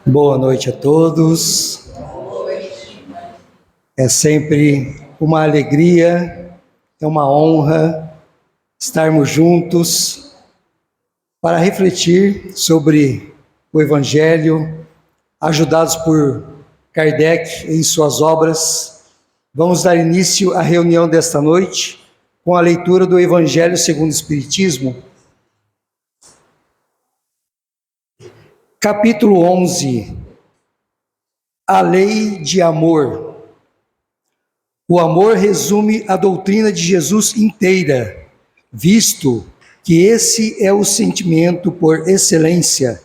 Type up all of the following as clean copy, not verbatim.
Boa noite a todos. É sempre uma alegria, é uma honra estarmos juntos para refletir sobre o Evangelho, ajudados por Kardec em suas obras. Vamos dar início à reunião desta noite com a leitura do Evangelho segundo o Espiritismo, capítulo 11, a lei de amor. O amor resume a doutrina de Jesus inteira, visto que esse é o sentimento por excelência.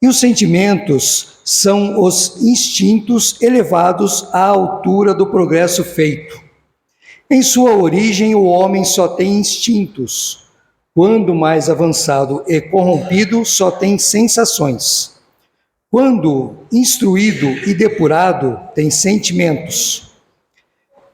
E os sentimentos são os instintos elevados à altura do progresso feito. Em sua origem, o homem só tem instintos. Quando mais avançado e corrompido, só tem sensações. Quando instruído e depurado, tem sentimentos.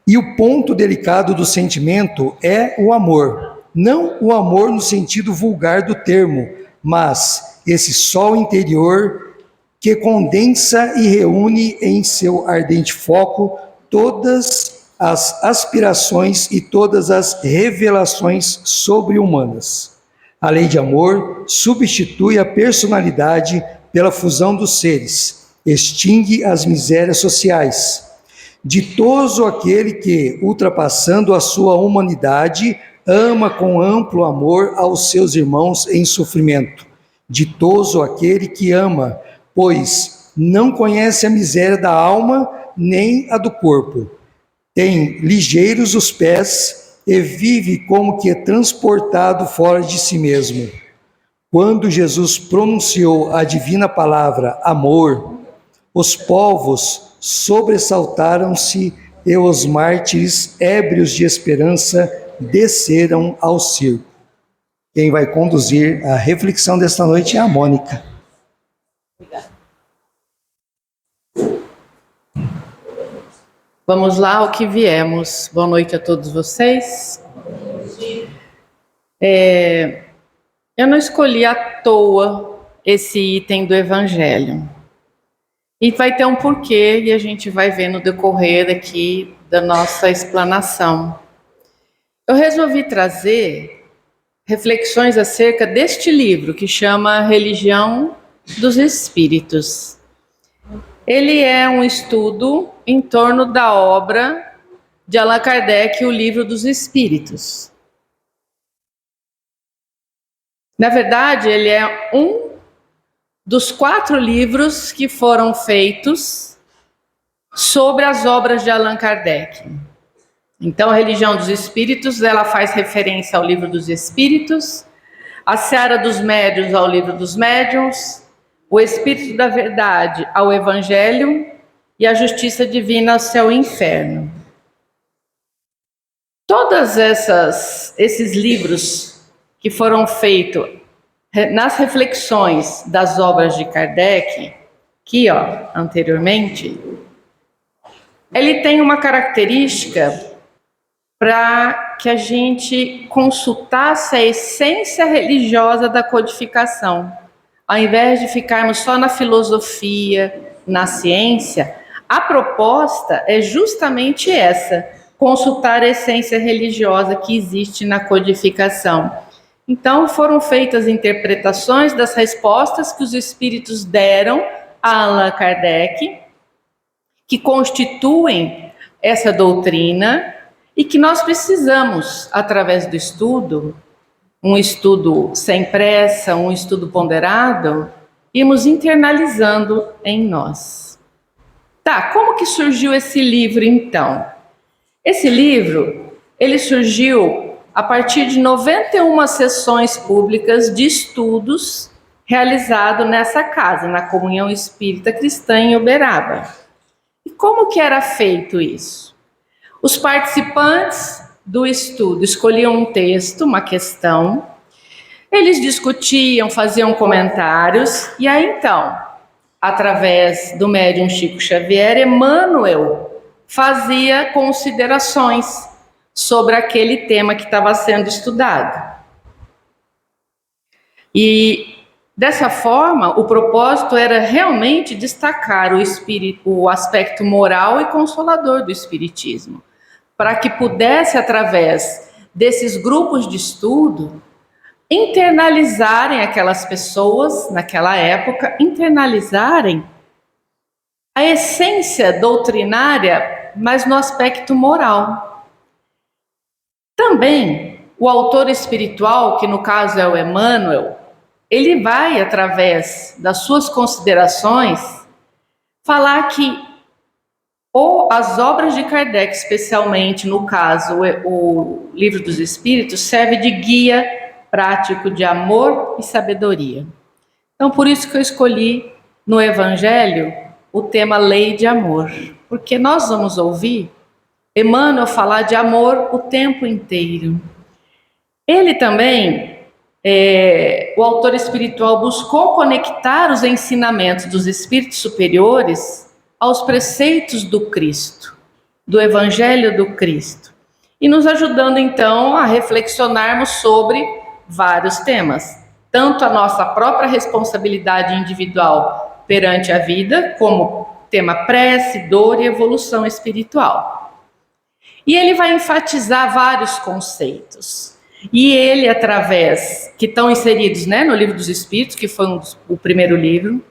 E o ponto delicado do sentimento é o amor. Não o amor no sentido vulgar do termo, mas esse sol interior que condensa e reúne em seu ardente foco todas as aspirações e todas as revelações sobre-humanas. A lei de amor substitui a personalidade pela fusão dos seres, extingue as misérias sociais. Ditoso aquele que, ultrapassando a sua humanidade, ama com amplo amor aos seus irmãos em sofrimento. Ditoso aquele que ama, pois não conhece a miséria da alma nem a do corpo. Tem ligeiros os pés e vive como que transportado fora de si mesmo. Quando Jesus pronunciou a divina palavra amor, os povos sobressaltaram-se e os mártires, ébrios de esperança, desceram ao circo. Quem vai conduzir a reflexão desta noite é a Mônica. Vamos lá ao que viemos. Boa noite a todos vocês. Eu não escolhi à toa esse item do Evangelho. E vai ter um porquê, e a gente vai ver no decorrer aqui da nossa explanação. Eu resolvi trazer reflexões acerca deste livro, que chama Religião dos Espíritos. Ele é um estudo em torno da obra de Allan Kardec, o Livro dos Espíritos. Na verdade, ele é um dos 4 livros que foram feitos sobre as obras de Allan Kardec. Então, a Religião dos Espíritos, ela faz referência ao Livro dos Espíritos, a Seara dos Médiuns ao Livro dos Médiuns, o Espírito da Verdade ao Evangelho e a Justiça Divina ao Céu e Inferno. Todos esses livros que foram feitos nas reflexões das obras de Kardec, aqui anteriormente, ele tem uma característica para que a gente consultasse a essência religiosa da codificação. Ao invés de ficarmos só na filosofia, na ciência, a proposta é justamente essa: consultar a essência religiosa que existe na codificação. Então, foram feitas interpretações das respostas que os espíritos deram a Allan Kardec, que constituem essa doutrina e que nós precisamos, através do estudo, um estudo sem pressa, um estudo ponderado, irmos internalizando em nós. Tá, como que surgiu esse livro então? Esse livro, ele surgiu a partir de 91 sessões públicas de estudos realizados nessa casa, na Comunhão Espírita Cristã em Uberaba. E como que era feito isso? Os participantes do estudo escolhiam um texto, uma questão, eles discutiam, faziam comentários, e aí então, através do médium Chico Xavier, Emmanuel fazia considerações sobre aquele tema que estava sendo estudado. E Dessa forma, o propósito era realmente destacar o aspecto moral e consolador do Espiritismo, para que pudesse, através desses grupos de estudo, internalizarem aquelas pessoas, naquela época, internalizarem a essência doutrinária, mas no aspecto moral. Também, o autor espiritual, que no caso é o Emmanuel, ele vai, através das suas considerações, falar que as obras de Kardec, especialmente no caso o Livro dos Espíritos, serve de guia prático de amor e sabedoria. Então, por isso que eu escolhi no Evangelho o tema Lei de Amor, porque nós vamos ouvir Emmanuel falar de amor o tempo inteiro. Ele também, o autor espiritual, buscou conectar os ensinamentos dos espíritos superiores aos preceitos do Cristo, do Evangelho do Cristo, e nos ajudando então a reflexionarmos sobre vários temas, tanto a nossa própria responsabilidade individual perante a vida, como tema prece, dor e evolução espiritual. E ele vai enfatizar vários conceitos. E ele, através, que estão inseridos, né, no Livro dos Espíritos, que foi o primeiro livro,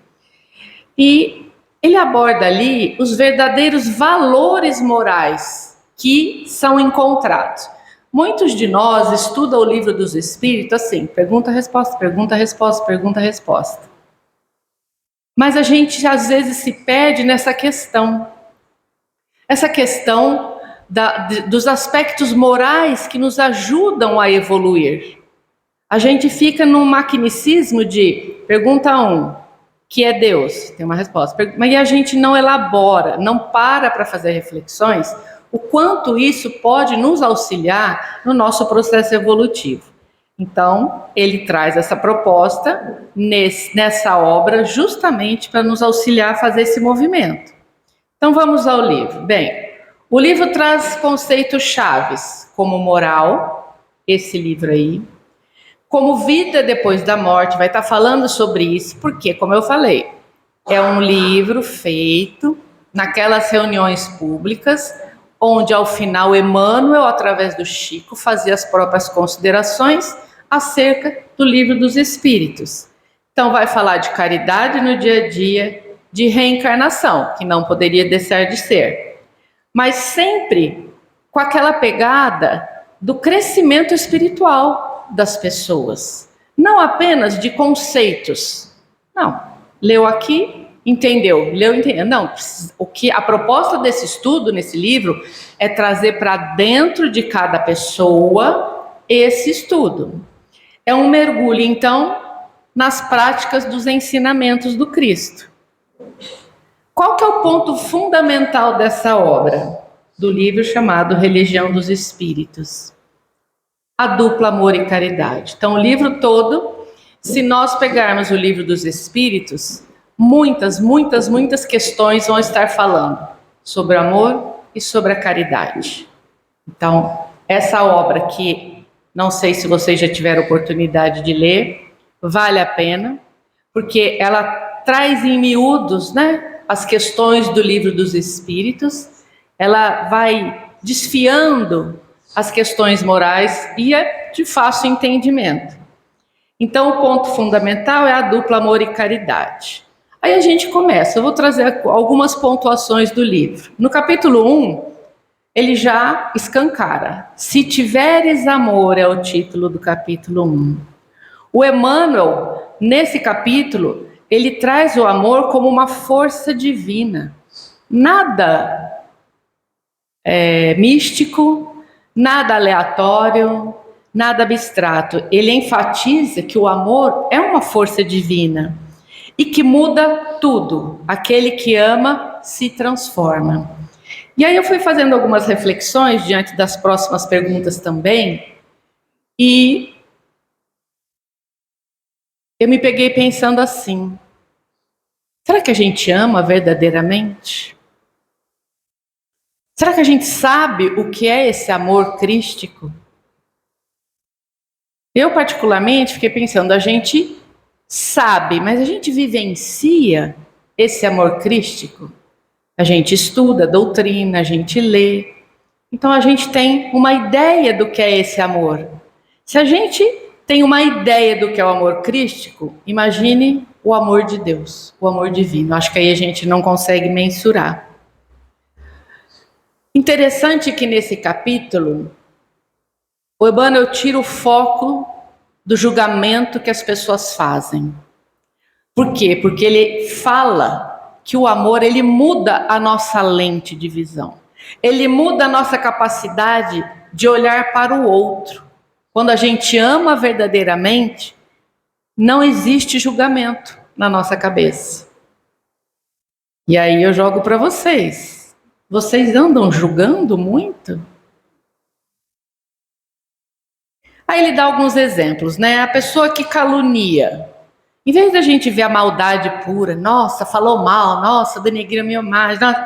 e ele aborda ali os verdadeiros valores morais que são encontrados. Muitos de nós estudam o Livro dos Espíritos assim, pergunta-resposta, pergunta-resposta, pergunta-resposta. Mas a gente às vezes se perde nessa questão. Essa questão dos aspectos morais que nos ajudam a evoluir. A gente fica num maquinicismo de pergunta 1, que é Deus, tem uma resposta, mas a gente não elabora, não para fazer reflexões, o quanto isso pode nos auxiliar no nosso processo evolutivo. Então, ele traz essa proposta nessa obra justamente para nos auxiliar a fazer esse movimento. Então, vamos ao livro. Bem, o livro traz conceitos chaves, como moral, esse livro aí, como vida depois da morte, vai estar falando sobre isso, porque, como eu falei, é um livro feito naquelas reuniões públicas, onde ao final Emmanuel, através do Chico, fazia as próprias considerações acerca do Livro dos Espíritos. Então vai falar de caridade no dia a dia, de reencarnação, que não poderia deixar de ser, mas sempre com aquela pegada do crescimento espiritual das pessoas, não apenas de conceitos. Não, leu aqui, entendeu, leu, entendeu. Não, a proposta desse estudo, nesse livro, é trazer para dentro de cada pessoa esse estudo. É um mergulho, então, nas práticas dos ensinamentos do Cristo. Qual que é o ponto fundamental dessa obra? Do livro chamado Religião dos Espíritos. A dupla amor e caridade. Então, o livro todo, se nós pegarmos o Livro dos Espíritos, muitas questões vão estar falando sobre o amor e sobre a caridade. Então, essa obra que, não sei se vocês já tiveram oportunidade de ler, vale a pena, porque ela traz em miúdos, né, as questões do Livro dos Espíritos, ela vai desfiando as questões morais e é de fácil entendimento. Então, o ponto fundamental é a dupla amor e caridade. Aí a gente começa, eu vou trazer algumas pontuações do livro. No capítulo 1, ele já escancara. Se tiveres amor é o título do capítulo 1. O Emmanuel, nesse capítulo, ele traz o amor como uma força divina. Nada místico, nada aleatório, nada abstrato. Ele enfatiza que o amor é uma força divina e que muda tudo. Aquele que ama se transforma. E aí eu fui fazendo algumas reflexões diante das próximas perguntas também, e eu me peguei pensando assim: será que a gente ama verdadeiramente? Será que a gente sabe o que é esse amor crístico? Eu, particularmente, fiquei pensando, a gente sabe, mas a gente vivencia esse amor crístico. A gente estuda a doutrina, a gente lê. Então a gente tem uma ideia do que é esse amor. Se a gente tem uma ideia do que é o amor crístico, imagine o amor de Deus, o amor divino. Acho que aí a gente não consegue mensurar. Interessante que nesse capítulo, o Emmanuel tira o foco do julgamento que as pessoas fazem. Por quê? Porque ele fala que o amor, ele muda a nossa lente de visão. Ele muda a nossa capacidade de olhar para o outro. Quando a gente ama verdadeiramente, não existe julgamento na nossa cabeça. E aí eu jogo para vocês. Vocês andam julgando muito? Aí ele dá alguns exemplos, né? A pessoa que calunia. Em vez da gente ver a maldade pura, nossa, falou mal, nossa, denegriu a minha imagem, nossa,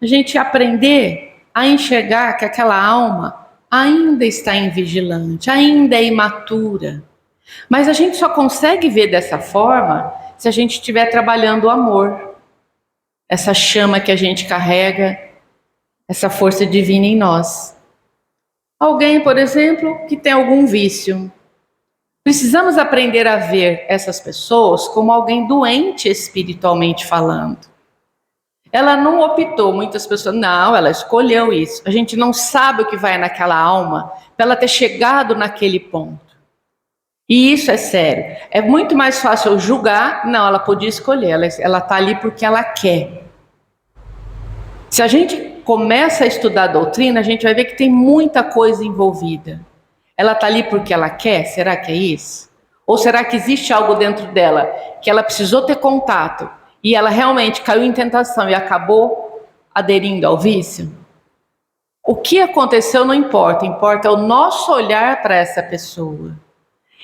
a gente aprender a enxergar que aquela alma ainda está invigilante, ainda é imatura. Mas a gente só consegue ver dessa forma se a gente estiver trabalhando o amor, essa chama que a gente carrega, essa força divina em nós. Alguém, por exemplo, que tem algum vício. Precisamos aprender a ver essas pessoas como alguém doente espiritualmente falando. Ela não optou, muitas pessoas, não, ela escolheu isso. A gente não sabe o que vai naquela alma para ela ter chegado naquele ponto. E isso é sério. É muito mais fácil eu julgar, não, ela podia escolher, ela está ali porque ela quer. Se a gente começa a estudar a doutrina, a gente vai ver que tem muita coisa envolvida. Ela está ali porque ela quer? Será que é isso? Ou será que existe algo dentro dela que ela precisou ter contato e ela realmente caiu em tentação e acabou aderindo ao vício? O que aconteceu não importa, importa o nosso olhar para essa pessoa.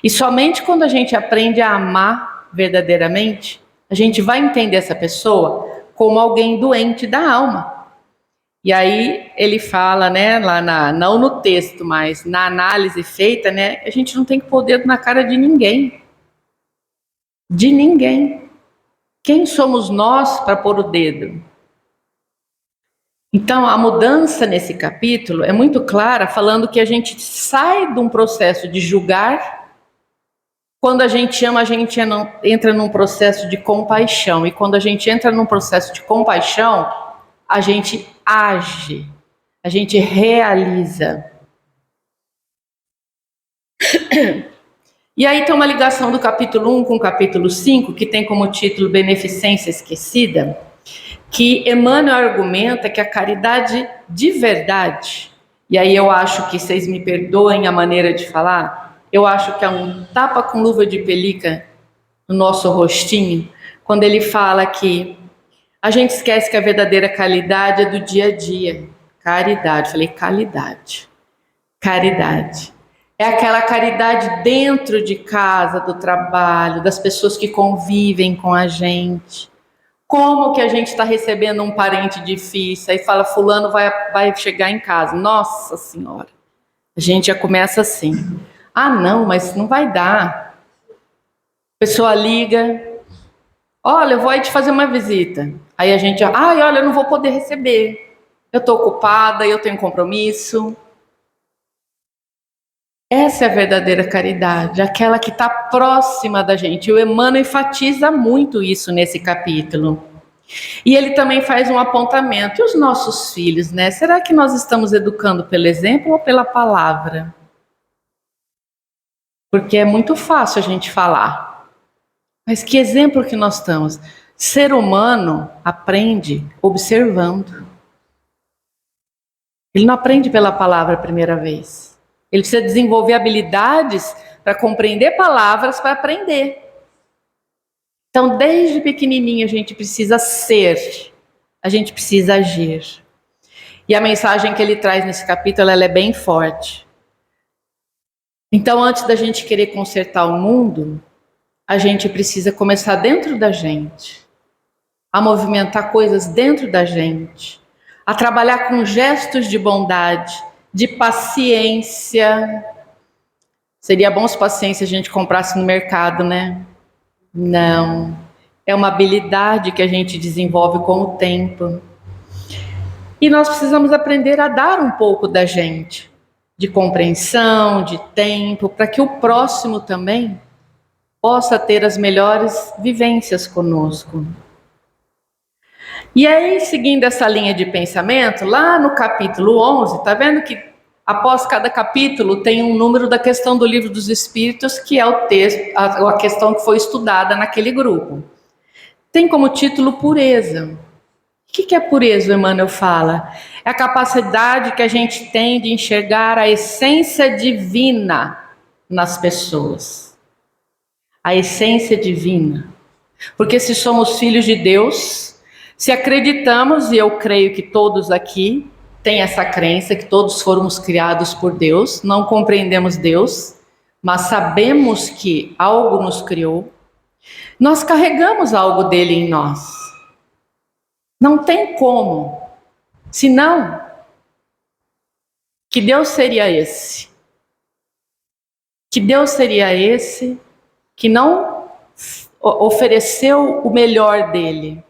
E somente quando a gente aprende a amar verdadeiramente, a gente vai entender essa pessoa como alguém doente da alma. E aí ele fala, né, lá não no texto, mas na análise feita, né, a gente não tem que pôr o dedo na cara de ninguém. De ninguém. Quem somos nós para pôr o dedo? Então a mudança nesse capítulo é muito clara, falando que a gente sai de um processo de julgar. Quando a gente ama, a gente entra num processo de compaixão. E quando a gente entra num processo de compaixão, a gente age, a gente realiza. E aí tem uma ligação do capítulo 1 com o capítulo 5, que tem como título Beneficência Esquecida, que Emmanuel argumenta que a caridade de verdade, e aí eu acho que vocês me perdoem a maneira de falar, eu acho que é um tapa com luva de pelica no nosso rostinho, quando ele fala que a gente esquece que a verdadeira caridade é do dia a dia. Caridade, falei caridade. Caridade. É aquela caridade dentro de casa, do trabalho, das pessoas que convivem com a gente. Como que a gente está recebendo um parente difícil, aí fala, fulano vai chegar em casa. Nossa Senhora, a gente já começa assim. Ah, não, mas não vai dar. A pessoa liga, olha, eu vou aí te fazer uma visita. Aí a gente, olha, eu não vou poder receber. Eu estou ocupada, eu tenho compromisso. Essa é a verdadeira caridade, aquela que está próxima da gente. E o Emmanuel enfatiza muito isso nesse capítulo. E ele também faz um apontamento. E os nossos filhos, né? Será que nós estamos educando pelo exemplo ou pela palavra? Porque é muito fácil a gente falar. Mas que exemplo que nós estamos? Ser humano aprende observando. Ele não aprende pela palavra a primeira vez. Ele precisa desenvolver habilidades para compreender palavras para aprender. Então, desde pequenininho, a gente precisa ser, a gente precisa agir. E a mensagem que ele traz nesse capítulo, ela é bem forte. Então, antes da gente querer consertar o mundo, a gente precisa começar dentro da gente, a movimentar coisas dentro da gente, a trabalhar com gestos de bondade, de paciência. Seria bom se paciência a gente comprasse no mercado, né? Não. É uma habilidade que a gente desenvolve com o tempo. E nós precisamos aprender a dar um pouco da gente, de compreensão, de tempo, para que o próximo também possa ter as melhores vivências conosco. E aí, seguindo essa linha de pensamento, lá no capítulo 11, está vendo que após cada capítulo tem um número da questão do Livro dos Espíritos, que é o texto, a questão que foi estudada naquele grupo. Tem como título pureza. O que é pureza, o Emmanuel fala? É a capacidade que a gente tem de enxergar a essência divina nas pessoas. A essência divina. Porque se somos filhos de Deus, se acreditamos, e eu creio que todos aqui têm essa crença, que todos fomos criados por Deus, não compreendemos Deus, mas sabemos que algo nos criou, nós carregamos algo dele em nós. Não tem como. Senão, que Deus seria esse? Que Deus seria esse que não ofereceu o melhor dele?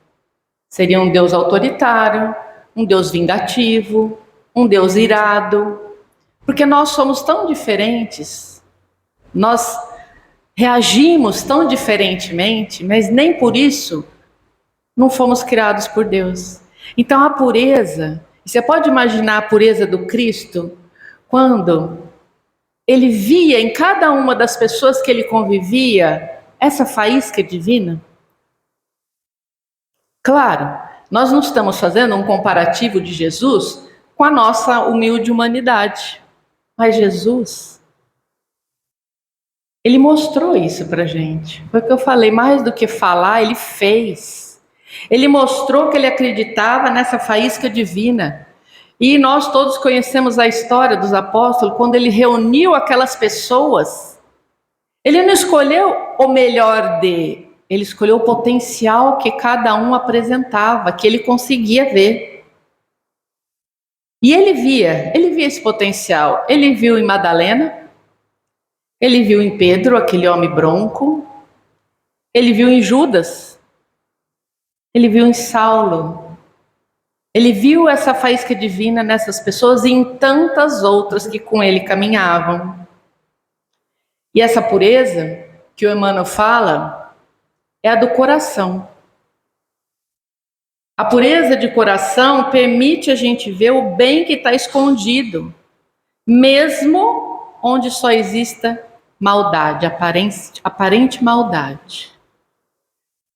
Seria um Deus autoritário, um Deus vingativo, um Deus irado. Porque nós somos tão diferentes, nós reagimos tão diferentemente, mas nem por isso não fomos criados por Deus. Então a pureza, você pode imaginar a pureza do Cristo, quando ele via em cada uma das pessoas que ele convivia, essa faísca divina? Claro, nós não estamos fazendo um comparativo de Jesus com a nossa humilde humanidade, mas Jesus, ele mostrou isso pra gente. Foi o que eu falei, mais do que falar, ele fez. Ele mostrou que ele acreditava nessa faísca divina. E nós todos conhecemos a história dos apóstolos, quando ele reuniu aquelas pessoas. Ele não escolheu o melhor ele escolheu o potencial que cada um apresentava, que ele conseguia ver. E ele via esse potencial. Ele viu em Madalena, ele viu em Pedro, aquele homem bronco, ele viu em Judas, ele viu em Saulo, ele viu essa faísca divina nessas pessoas e em tantas outras que com ele caminhavam. E essa pureza que o Emmanuel fala é a do coração. A pureza de coração permite a gente ver o bem que está escondido, mesmo onde só exista maldade, aparente maldade.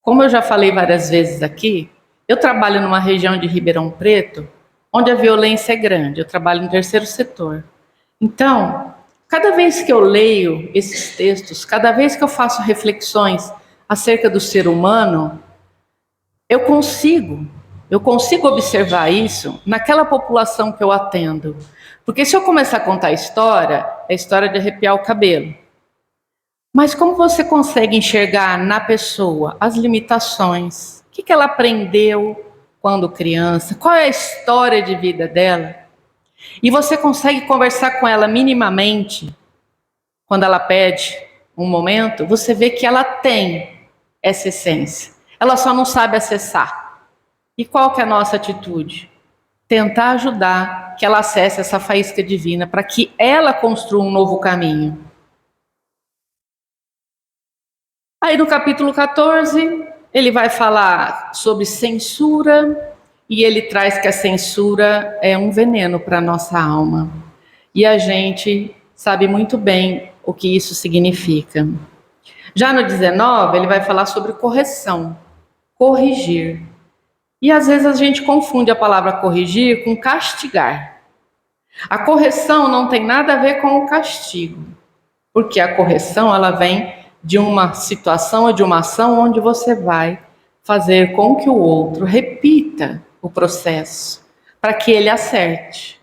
Como eu já falei várias vezes aqui, eu trabalho numa região de Ribeirão Preto, onde a violência é grande. Eu trabalho no terceiro setor. Então, cada vez que eu leio esses textos, cada vez que eu faço reflexões acerca do ser humano, eu consigo observar isso naquela população que eu atendo. Porque se eu começar a contar a história, é história de arrepiar o cabelo. Mas como você consegue enxergar na pessoa as limitações? O que ela aprendeu quando criança? Qual é a história de vida dela? E você consegue conversar com ela minimamente, quando ela pede um momento, você vê que ela tem essa essência. Ela só não sabe acessar. E qual que é a nossa atitude? Tentar ajudar que ela acesse essa faísca divina para que ela construa um novo caminho. Aí no capítulo 14, ele vai falar sobre censura e ele traz que a censura é um veneno para a nossa alma. E a gente sabe muito bem o que isso significa. Já no 19, ele vai falar sobre correção, corrigir. E às vezes a gente confunde a palavra corrigir com castigar. A correção não tem nada a ver com o castigo, porque a correção ela vem de uma situação ou de uma ação onde você vai fazer com que o outro repita o processo, para que ele acerte.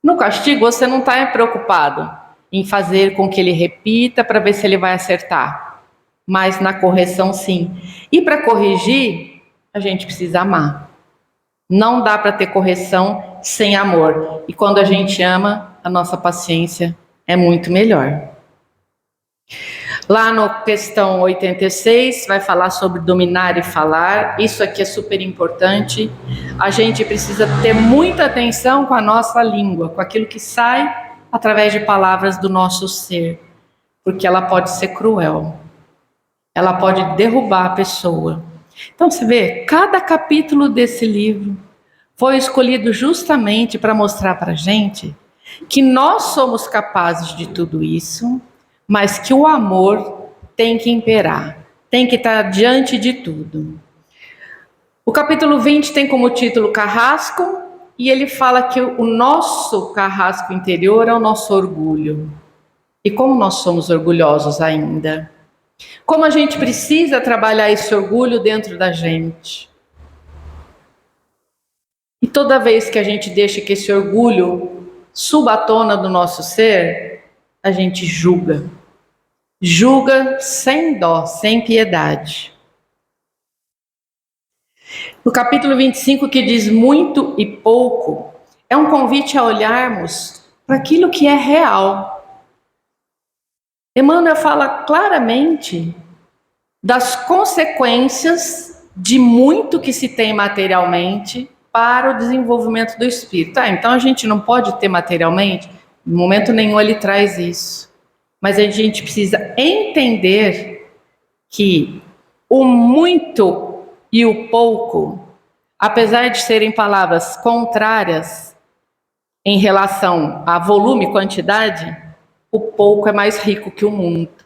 No castigo você não está preocupado em fazer com que ele repita para ver se ele vai acertar, mas na correção sim. E para corrigir, a gente precisa amar. Não dá para ter correção sem amor. E quando a gente ama, a nossa paciência é muito melhor. Lá no questão 86, vai falar sobre dominar e falar. Isso aqui é super importante. A gente precisa ter muita atenção com a nossa língua, com aquilo que sai através de palavras do nosso ser, porque ela pode ser cruel. Ela pode derrubar a pessoa. Então você vê, cada capítulo desse livro foi escolhido justamente para mostrar para a gente que nós somos capazes de tudo isso, mas que o amor tem que imperar, tem que estar diante de tudo. O capítulo 20 tem como título Carrasco, e ele fala que o nosso carrasco interior é o nosso orgulho. E como nós somos orgulhosos ainda. Como a gente precisa trabalhar esse orgulho dentro da gente. E toda vez que a gente deixa que esse orgulho suba à tona do nosso ser, a gente julga. Julga sem dó, sem piedade. No capítulo 25, que diz muito e pouco, é um convite a olharmos para aquilo que é real. Emmanuel fala claramente das consequências de muito que se tem materialmente para o desenvolvimento do espírito. Então a gente não pode ter materialmente? Em momento nenhum ele traz isso. Mas a gente precisa entender que o muito e o pouco, apesar de serem palavras contrárias em relação a volume e quantidade, o pouco é mais rico que o muito.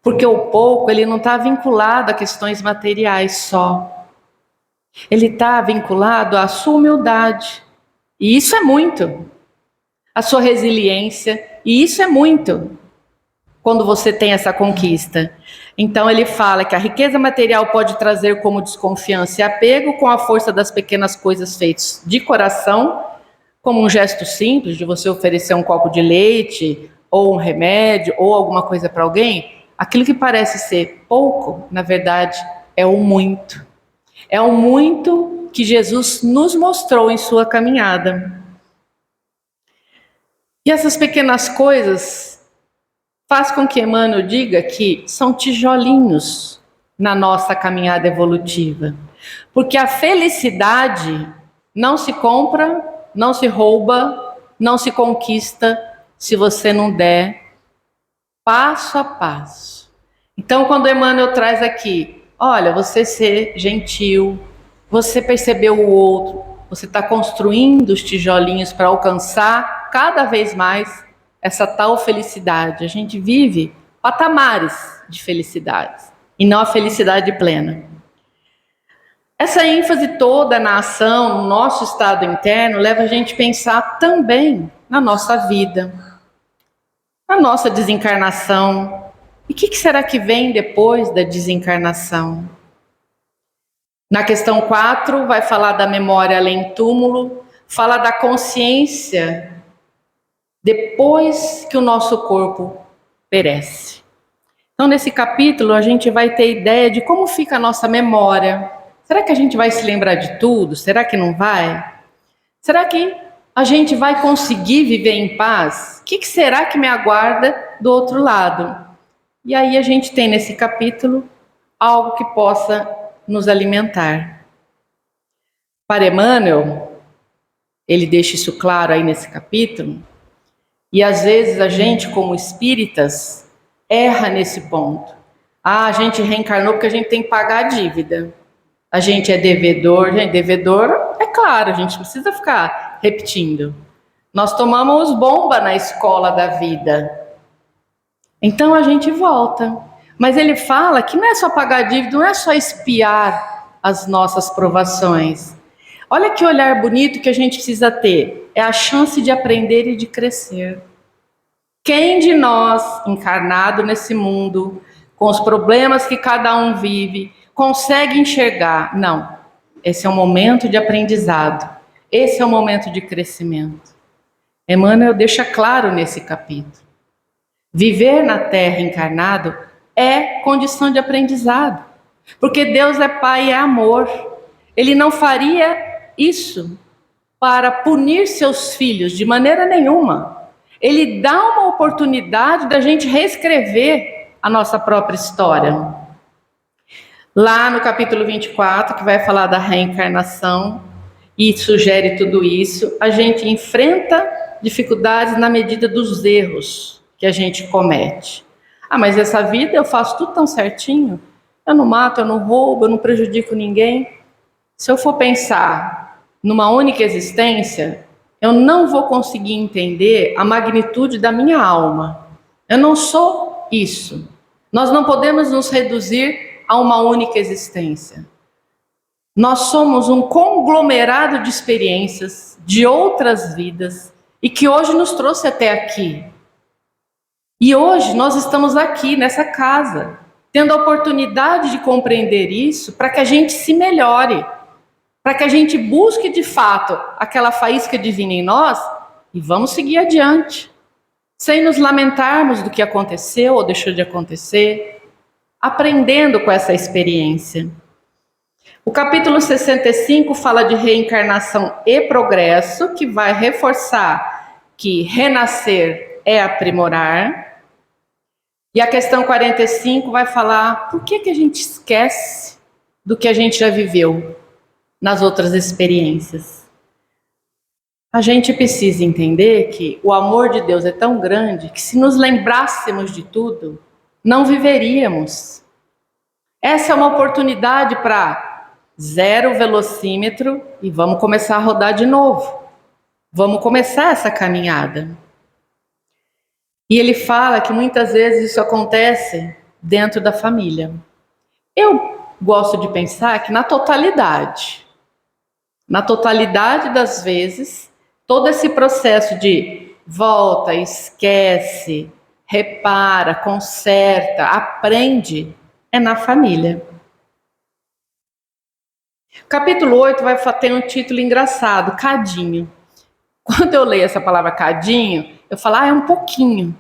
Porque o pouco, ele não está vinculado a questões materiais só. Ele está vinculado à sua humildade. E isso é muito. A sua resiliência. E isso é muito. Quando você tem essa conquista. Então ele fala que a riqueza material pode trazer como desconfiança e apego com a força das pequenas coisas feitas de coração, como um gesto simples de você oferecer um copo de leite, ou um remédio, ou alguma coisa para alguém. Aquilo que parece ser pouco, na verdade, é o muito. É o muito que Jesus nos mostrou em sua caminhada. E essas pequenas coisas faz com que Emmanuel diga que são tijolinhos na nossa caminhada evolutiva. Porque a felicidade não se compra, não se rouba, não se conquista se você não der passo a passo. Então, quando Emmanuel traz aqui, olha, você ser gentil, você perceber o outro, você está construindo os tijolinhos para alcançar cada vez mais essa tal felicidade. A gente vive patamares de felicidade e não a felicidade plena. Essa ênfase toda na ação, no nosso estado interno, leva a gente a pensar também na nossa vida, na nossa desencarnação. E o que será que vem depois da desencarnação? Na questão 4, vai falar da memória além túmulo, fala da consciência depois que o nosso corpo perece. Então, nesse capítulo, a gente vai ter ideia de como fica a nossa memória. Será que a gente vai se lembrar de tudo? Será que não vai? Será que a gente vai conseguir viver em paz? O que será que me aguarda do outro lado? E aí a gente tem nesse capítulo algo que possa nos alimentar. Para Emmanuel, ele deixa isso claro aí nesse capítulo, e às vezes a gente, como espíritas, erra nesse ponto. A gente reencarnou porque a gente tem que pagar a dívida. A gente é devedor. Gente, devedor, é claro, a gente precisa ficar repetindo. Nós tomamos bomba na escola da vida. Então a gente volta. Mas ele fala que não é só pagar a dívida, não é só espiar as nossas provações. Olha que olhar bonito que a gente precisa ter. É a chance de aprender e de crescer. Quem de nós, encarnado nesse mundo, com os problemas que cada um vive, consegue enxergar? Não. Esse é um momento de aprendizado. Esse é um momento de crescimento. Emmanuel deixa claro nesse capítulo. Viver na Terra encarnado é condição de aprendizado. Porque Deus é Pai e é amor. Ele não faria isso para punir seus filhos de maneira nenhuma. Ele dá uma oportunidade da gente reescrever a nossa própria história. Lá no capítulo 24, que vai falar da reencarnação e sugere tudo isso, a gente enfrenta dificuldades na medida dos erros que a gente comete. Ah, mas essa vida eu faço tudo tão certinho, eu não mato, eu não roubo, eu não prejudico ninguém. Se eu for pensar numa única existência, eu não vou conseguir entender a magnitude da minha alma. Eu não sou isso. Nós não podemos nos reduzir a uma única existência. Nós somos um conglomerado de experiências, de outras vidas, e que hoje nos trouxe até aqui. E hoje nós estamos aqui, nessa casa, tendo a oportunidade de compreender isso para que a gente se melhore, para que a gente busque de fato aquela faísca divina em nós e vamos seguir adiante, sem nos lamentarmos do que aconteceu ou deixou de acontecer, aprendendo com essa experiência. O capítulo 65 fala de reencarnação e progresso, que vai reforçar que renascer é aprimorar. E a questão 45 vai falar por que a gente esquece do que a gente já viveu nas outras experiências. A gente precisa entender que o amor de Deus é tão grande que se nos lembrássemos de tudo, não viveríamos. Essa é uma oportunidade para zero o velocímetro e vamos começar a rodar de novo. Vamos começar essa caminhada. E ele fala que muitas vezes isso acontece dentro da família. Eu gosto de pensar que na totalidade das vezes, todo esse processo de volta, esquece, repara, conserta, aprende, é na família. Capítulo 8 vai ter um título engraçado, cadinho. Quando eu leio essa palavra cadinho, eu falo, é um pouquinho,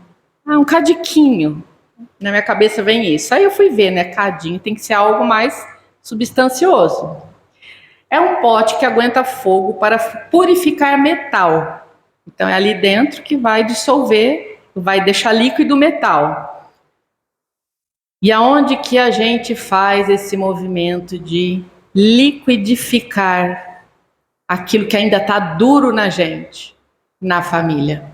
um cadiquinho. Na minha cabeça vem isso. Aí eu fui ver, né, cadinho tem que ser algo mais substancioso. É um pote que aguenta fogo para purificar metal. Então é ali dentro que vai dissolver, vai deixar líquido metal. E aonde que a gente faz esse movimento de liquidificar aquilo que ainda está duro na gente? Na família,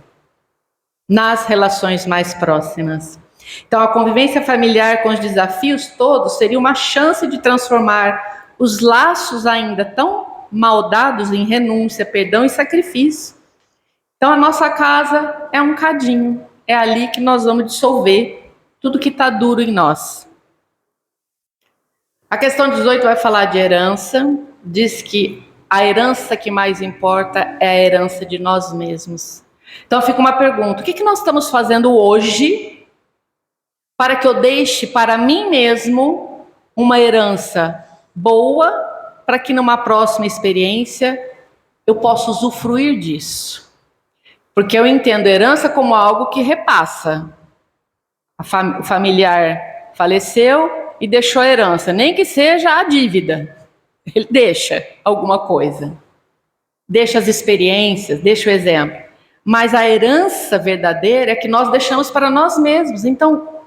nas relações mais próximas. Então a convivência familiar com os desafios todos seria uma chance de transformar os laços ainda tão maldados em renúncia, perdão e sacrifício. Então a nossa casa é um cadinho, é ali que nós vamos dissolver tudo que está duro em nós. A questão 18 vai falar de herança, diz que a herança que mais importa é a herança de nós mesmos. Então fica uma pergunta, o que nós estamos fazendo hoje para que eu deixe para mim mesmo uma herança boa, para que numa próxima experiência eu possa usufruir disso? Porque eu entendo herança como algo que repassa. O familiar faleceu e deixou a herança, nem que seja a dívida. Ele deixa alguma coisa. Deixa as experiências, deixa o exemplo. Mas a herança verdadeira é que nós deixamos para nós mesmos. Então,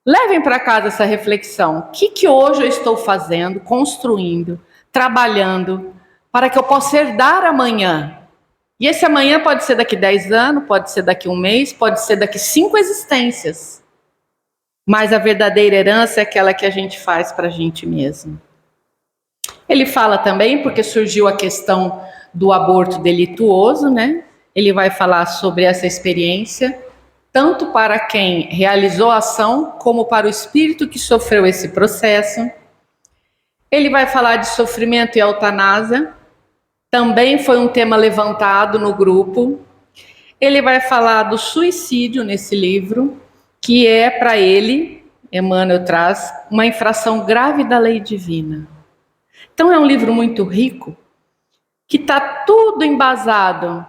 levem para casa essa reflexão. O que hoje eu estou fazendo, construindo, trabalhando, para que eu possa herdar amanhã? E esse amanhã pode ser daqui 10 anos, pode ser daqui 1 mês, pode ser daqui 5 existências. Mas a verdadeira herança é aquela que a gente faz para a gente mesmo. Ele fala também, porque surgiu a questão do aborto delituoso, né? Ele vai falar sobre essa experiência, tanto para quem realizou a ação, como para o espírito que sofreu esse processo. Ele vai falar de sofrimento e eutanásia, também foi um tema levantado no grupo. Ele vai falar do suicídio nesse livro, que é para ele, Emmanuel traz, uma infração grave da lei divina. Então é um livro muito rico, que está tudo embasado,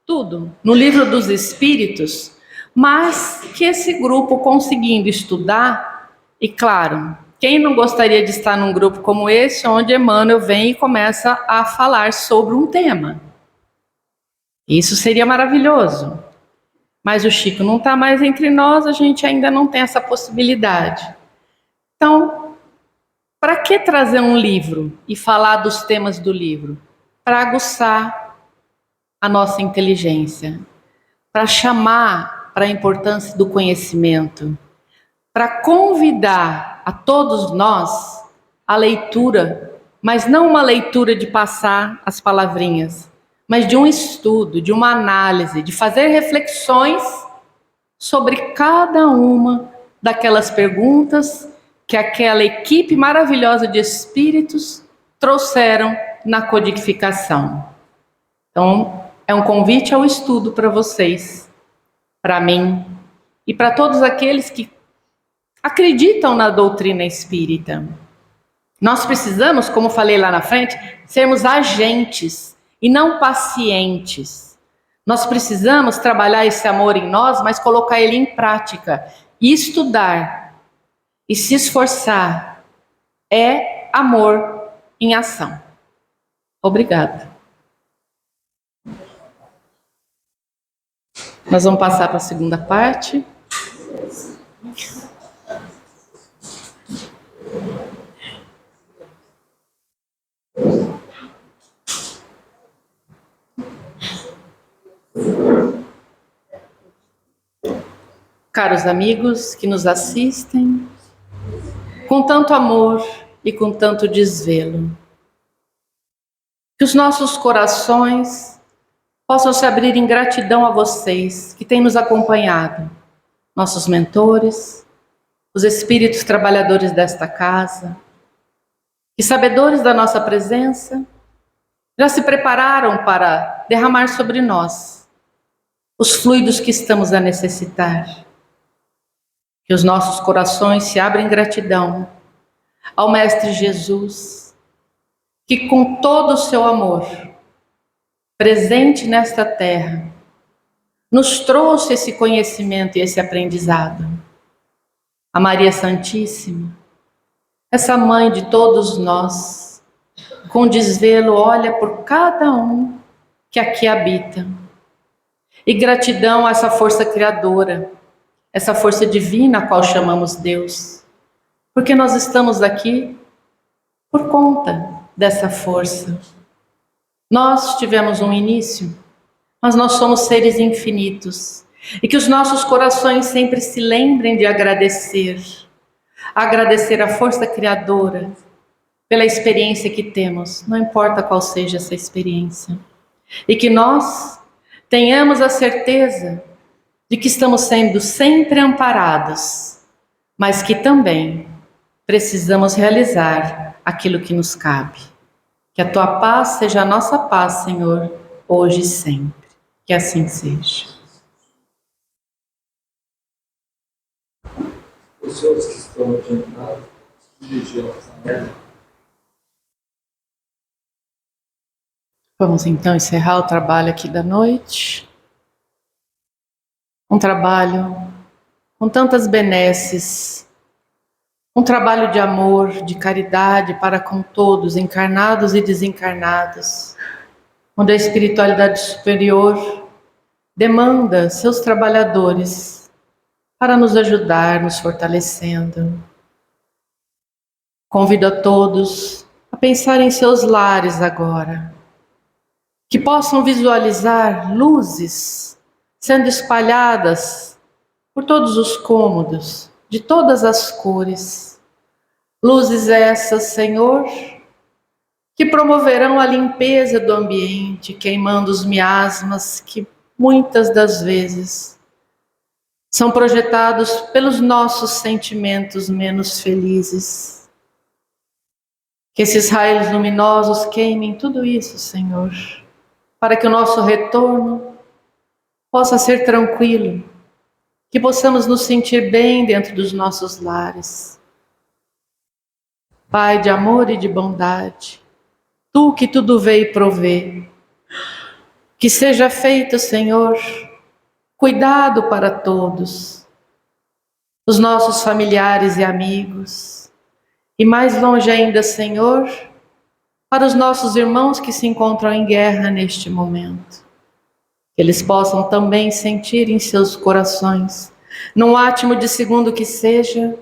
tudo, no livro dos Espíritos, mas que esse grupo conseguindo estudar, e claro, quem não gostaria de estar num grupo como esse, onde Emmanuel vem e começa a falar sobre um tema? Isso seria maravilhoso. mas o Chico não está mais entre nós, a gente ainda não tem essa possibilidade. Então, para que trazer um livro e falar dos temas do livro? Para aguçar a nossa inteligência, para chamar para a importância do conhecimento, para convidar a todos nós a leitura, mas não uma leitura de passar as palavrinhas, mas de um estudo, de uma análise, de fazer reflexões sobre cada uma daquelas perguntas que aquela equipe maravilhosa de espíritos trouxeram na codificação. Então, é um convite ao estudo para vocês, para mim e para todos aqueles que acreditam na doutrina espírita. Nós precisamos, como falei lá na frente, sermos agentes e não pacientes. Nós precisamos trabalhar esse amor em nós, mas colocar ele em prática e estudar e se esforçar. É amor em ação. Obrigada. Nós vamos passar para a segunda parte. Caros amigos que nos assistem, com tanto amor e com tanto desvelo, que os nossos corações possam se abrir em gratidão a vocês que têm nos acompanhado, nossos mentores, os espíritos trabalhadores desta casa, que sabedores da nossa presença, já se prepararam para derramar sobre nós os fluidos que estamos a necessitar. Que os nossos corações se abrem em gratidão ao Mestre Jesus, que com todo o seu amor, presente nesta terra, nos trouxe esse conhecimento e esse aprendizado. A Maria Santíssima, essa mãe de todos nós, com desvelo olha por cada um que aqui habita. E gratidão a essa força criadora, essa força divina a qual chamamos Deus, porque nós estamos aqui por conta dessa força. Nós tivemos um início, mas nós somos seres infinitos, e que os nossos corações sempre se lembrem de agradecer a força criadora pela experiência que temos, não importa qual seja essa experiência, e que nós tenhamos a certeza de que estamos sendo sempre amparados, mas que também precisamos realizar aquilo que nos cabe. Que a tua paz seja a nossa paz, Senhor, hoje e sempre. Que assim seja. Os senhores que estão adiantados, dirigindo essa merda. Vamos então encerrar o trabalho aqui da noite. Um trabalho com tantas benesses, um trabalho de amor, de caridade para com todos, encarnados e desencarnados, onde a espiritualidade superior demanda seus trabalhadores para nos ajudar, nos fortalecendo. Convido a todos a pensar em seus lares agora, que possam visualizar luzes sendo espalhadas por todos os cômodos, de todas as cores. Luzes essas, Senhor, que promoverão a limpeza do ambiente, queimando os miasmas que muitas das vezes são projetados pelos nossos sentimentos menos felizes. Que esses raios luminosos queimem tudo isso, Senhor, para que o nosso retorno possa ser tranquilo, que possamos nos sentir bem dentro dos nossos lares. Pai de amor e de bondade, Tu que tudo veio prover, que seja feito, Senhor, cuidado para todos, os nossos familiares e amigos, e mais longe ainda, Senhor, para os nossos irmãos que se encontram em guerra neste momento. Que eles possam também sentir em seus corações, num átimo de segundo que seja,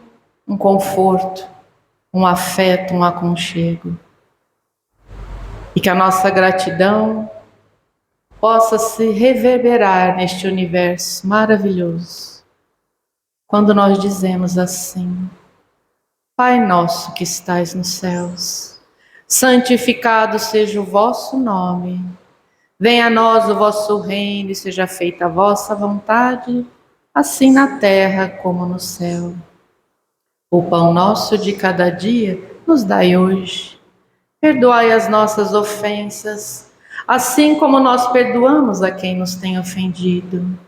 um conforto, um afeto, um aconchego. E que a nossa gratidão possa se reverberar neste universo maravilhoso. Quando nós dizemos assim: Pai nosso que estais nos céus, santificado seja o vosso nome. Venha a nós o vosso reino e seja feita a vossa vontade, assim na terra como no céu. O pão nosso de cada dia nos dai hoje. Perdoai as nossas ofensas, assim como nós perdoamos a quem nos tem ofendido.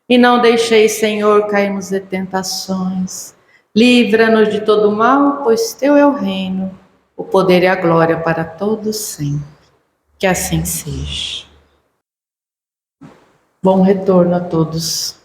E não deixeis, Senhor, cairmos em tentações. Livra-nos de todo mal, pois teu é o reino, o poder e a glória para todos sempre. Que assim seja. Bom retorno a todos.